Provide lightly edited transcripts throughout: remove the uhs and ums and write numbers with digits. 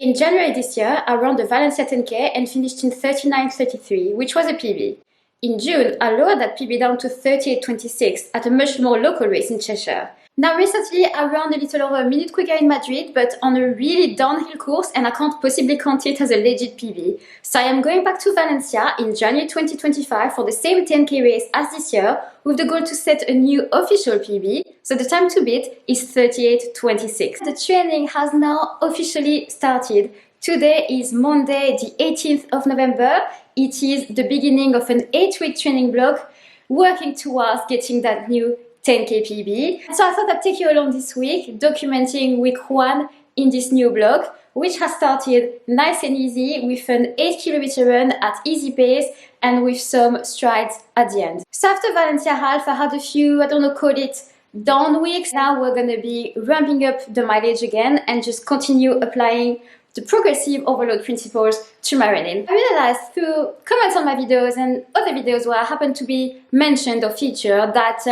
In January this year, I ran the Valencia 10k and finished in 39:33, which was a PB. In June, I lowered that PB down to 38:26 at a much more local race in Cheshire. Now recently, I ran a little over a minute quicker in Madrid, but on a really downhill course, and I can't possibly count it as a legit PB. So I am going back to Valencia in January 2025 for the same 10k race as this year, with the goal to set a new official PB. So the time to beat is 38:26. The training has now officially started. Today is Monday, the 18th of November. It is the beginning of an 8-week training block, working towards getting that new 10k PB. So I thought I'd take you along this week, documenting week 1 in this new block, which has started nice and easy with an 8km run at easy pace and with some strides at the end. So after Valencia half, I had a few, call it down weeks. Now we're gonna be ramping up the mileage again and just continue applying the progressive overload principles to my running. I realized through comments on my videos and other videos where I happen to be mentioned or featured that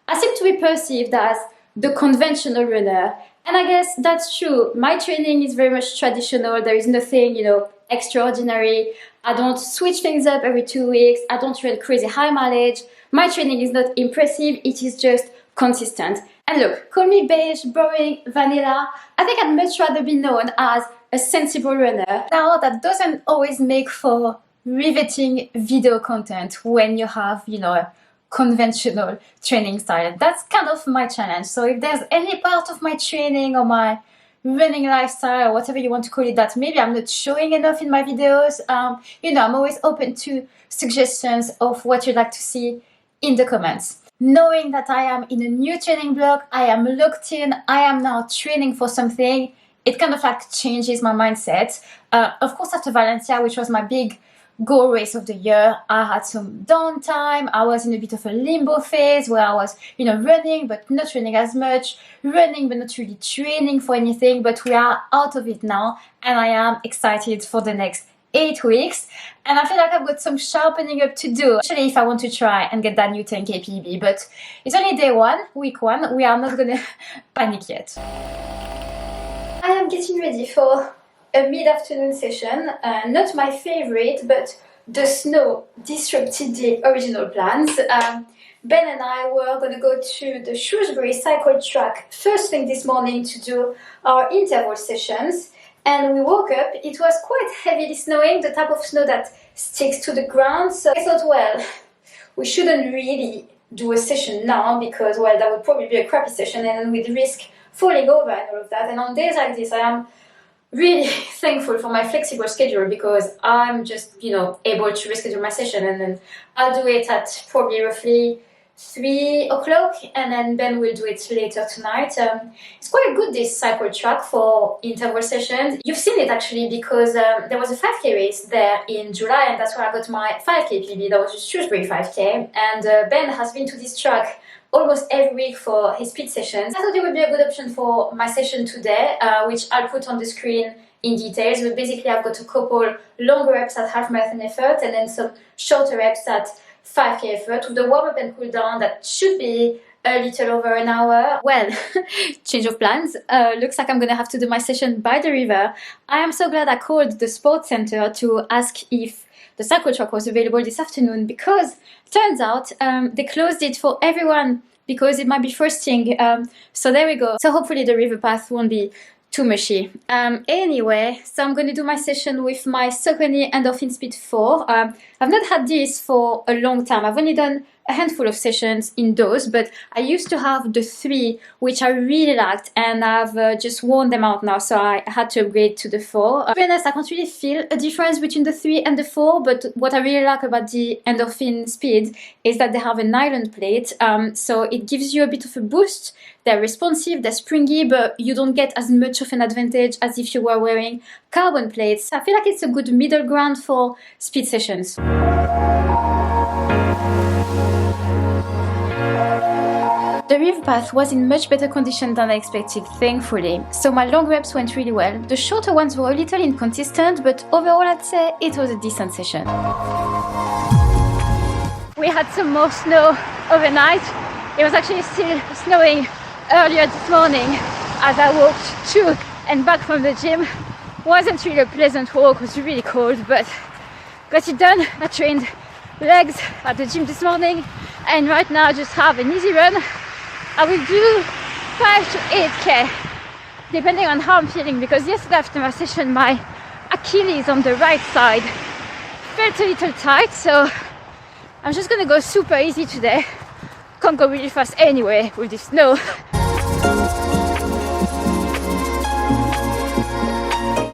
I seem to be perceived as the conventional runner. And I guess that's true. My training is very much traditional. There is nothing, extraordinary. I don't switch things up every 2 weeks. I don't run crazy high mileage. My training is not impressive. It is just consistent. And look, call me beige, boring, vanilla. I think I'd much rather be known as a sensible runner. Now, that doesn't always make for riveting video content when you have, a conventional training style. That's kind of my challenge. So if there's any part of my training or my running lifestyle or whatever you want to call it that maybe I'm not showing enough in my videos, I'm always open to suggestions of what you'd like to see in the comments. Knowing that I am in a new training block, I am locked in, I am now training for something, it kind of changes my mindset. Of course, after Valencia, which was my big goal race of the year, I had some downtime. I was in a bit of a limbo phase where I was, running but not running as much, running but not really training for anything. But we are out of it now, and I am excited for the next 8 weeks. And I feel like I've got some sharpening up to do, especially if I want to try and get that new 10k PB. But it's only day 1, week 1. We are not gonna panic yet. I am getting ready for a mid-afternoon session, not my favorite, but the snow disrupted the original plans. Ben and I were going to go to the Shrewsbury cycle track first thing this morning to do our interval sessions, and we woke up, it was quite heavily snowing, the type of snow that sticks to the ground, so I thought, well, we shouldn't really do a session now because, well, that would probably be a crappy session and we'd risk falling over and all of that. And on days like this, I am really thankful for my flexible schedule because I'm just, able to reschedule my session, and then I'll do it at probably roughly 3 o'clock, and then Ben will do it later tonight. It's quite good, this cycle track, for interval sessions. You've seen it actually because there was a 5k race there in July, and that's where I got my 5k PB. That was a Shrewsbury 5k, and Ben has been to this track almost every week for his speed sessions. I thought it would be a good option for my session today, which I'll put on the screen in details. But basically, I've got a couple longer reps at half marathon effort and then some shorter reps at 5k effort with the warm-up and cool down that should be a little over an hour. Well, change of plans. Looks like I'm gonna have to do my session by the river. I am so glad I called the sports center to ask if the cycle track was available this afternoon, because turns out they closed it for everyone because it might be frosting. So there we go. So hopefully the river path won't be too mushy. Anyway, so I'm going to do my session with my Saucony Endorphin Speed 4. I've not had this for a long time. I've only done a handful of sessions in those, but I used to have the 3, which I really liked, and I've just worn them out now, so I had to upgrade to the 4. To be honest, I can't really feel a difference between the 3 and the 4, but what I really like about the Endorphin Speed is that they have a nylon plate, so it gives you a bit of a boost. They're responsive, they're springy, but you don't get as much of an advantage as if you were wearing carbon plates. I feel like it's a good middle ground for speed sessions. The river path was in much better condition than I expected, thankfully, so my long reps went really well. The shorter ones were a little inconsistent, but overall I'd say it was a decent session. We had some more snow overnight. It was actually still snowing earlier this morning as I walked to and back from the gym. Wasn't really a pleasant walk, it was really cold, but got it done. I trained legs at the gym this morning, and right now I just have an easy run. I will do 5 to 8k depending on how I'm feeling, because yesterday after my session my Achilles on the right side felt a little tight, so I'm just gonna go super easy today. Can't go really fast anyway with the snow.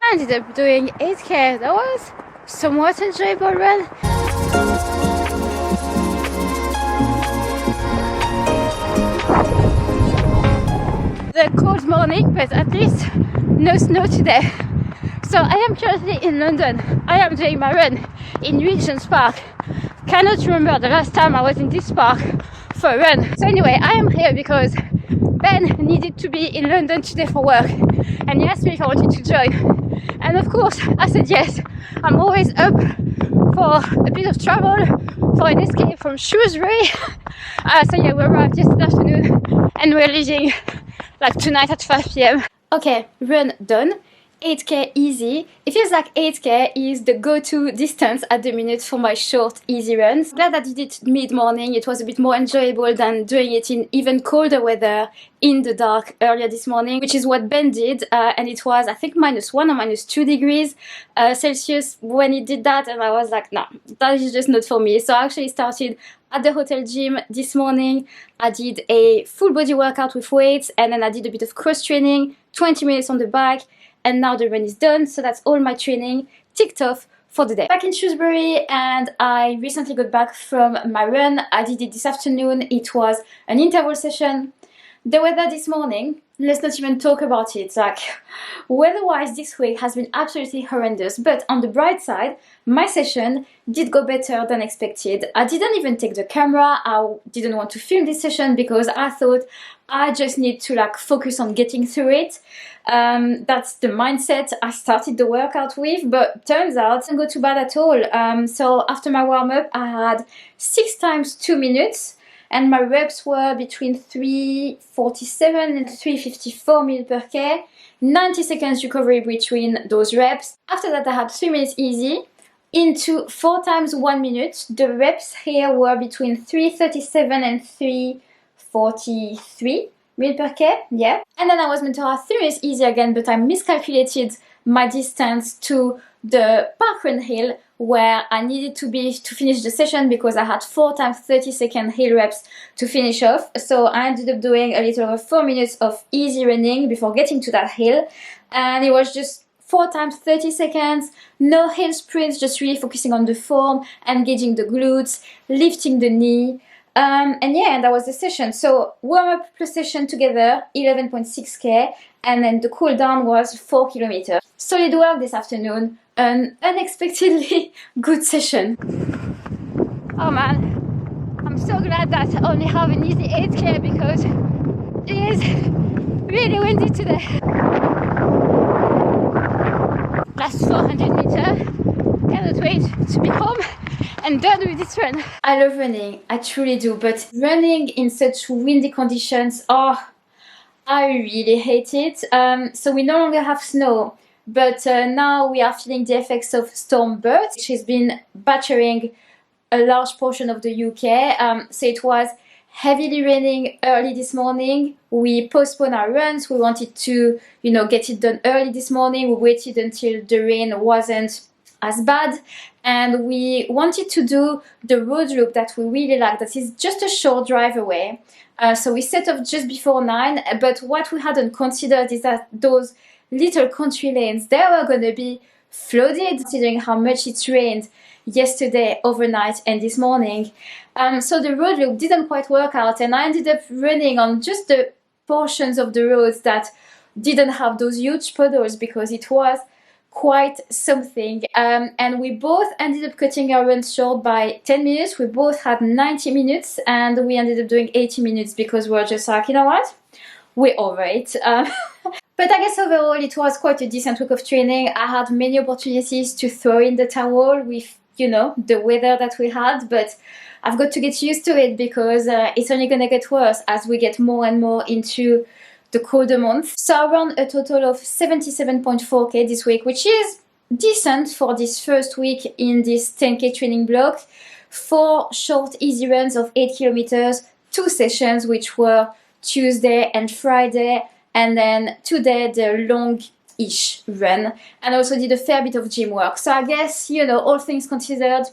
I ended up doing 8k. That was somewhat enjoyable run. The cold morning, but at least no snow today. So I am currently in London. I am doing my run in Regent's Park. Cannot remember the last time I was in this park for a run. So anyway, I am here because Ben needed to be in London today for work, and he asked me if I wanted to join. And of course, I said yes. I'm always up for a bit of travel, for an escape from Shrewsbury. So yeah, we arrived yesterday afternoon and we're leaving like tonight at 5 p.m. Okay, run done. 8k easy. It feels like 8k is the go-to distance at the minute for my short easy runs. Glad I did it mid-morning. It was a bit more enjoyable than doing it in even colder weather in the dark earlier this morning, which is what Ben did, and it was I think -1 or -2 degrees Celsius when he did that, and I was like, no, that is just not for me. So I actually started at the hotel gym this morning. I did a full body workout with weights, and then I did a bit of cross training, 20 minutes on the bike. And now the run is done, so that's all my training ticked off for the day. Back in Shrewsbury, and I recently got back from my run. I did it this afternoon. It was an interval session. The weather this morning, let's not even talk about it. Like, weather-wise this week has been absolutely horrendous, but on the bright side, my session did go better than expected. I didn't even take the camera. I didn't want to film this session because I thought I just need to like focus on getting through it. That's the mindset I started the workout with, but turns out it didn't go too bad at all. So after my warm-up, I had 6 times 2 minutes, and my reps were between 347 and 354 mil per k, 90 seconds recovery between those reps. After that, I had 3 minutes easy into 4 times 1 minute. The reps here were between 337 and 343 mil per k, yeah. And then I was meant to have 3 minutes easy again, but I miscalculated my distance to the parkrun hill where I needed to be to finish the session, because I had 4 times 30-second hill reps to finish off. So I ended up doing a little over 4 minutes of easy running before getting to that hill, and it was just 4 times 30 seconds, no hill sprints, just really focusing on the form, engaging the glutes, lifting the knee. And yeah, and that was the session. So warm-up plus session together, 11.6k, and then the cool down was 4 kilometers. Solid work this afternoon, an unexpectedly good session. Oh man, I'm so glad that I only have an easy 8k because it is really windy today. Last 400 meters, cannot wait to be home and done with this run. I love running, I truly do, but running in such windy conditions, oh, I really hate it. So we no longer have snow, but now we are feeling the effects of Storm Bert, which has been battering a large portion of the UK. So it was heavily raining early this morning. We postponed our runs. We wanted to, get it done early this morning. We waited until the rain wasn't as bad, and we wanted to do the road loop that we really like, that is just a short drive away. So we set off just before 9, but what we hadn't considered is that those little country lanes, they were going to be flooded, considering how much it rained yesterday, overnight, and this morning. So the road loop didn't quite work out, and I ended up running on just the portions of the roads that didn't have those huge puddles, because it was quite something. And we both ended up cutting our run short by 10 minutes. We both had 90 minutes, and we ended up doing 80 minutes because we were just like, you know what, we're over it. But I guess overall it was quite a decent week of training. I had many opportunities to throw in the towel with, the weather that we had, but I've got to get used to it, because it's only going to get worse as we get more and more into the colder month. So I ran a total of 77.4k this week, which is decent for this first week in this 10k training block. 4 short easy runs of 8 kilometers, 2 sessions which were Tuesday and Friday, and then today the long-ish run, and also did a fair bit of gym work. So I guess, you know, all things considered,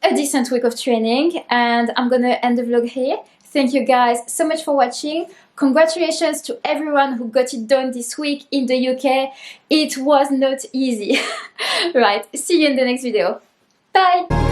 a decent week of training, and I'm gonna end the vlog here. Thank you guys so much for watching. Congratulations to everyone who got it done this week in the UK. It was not easy. Right, see you in the next video. Bye!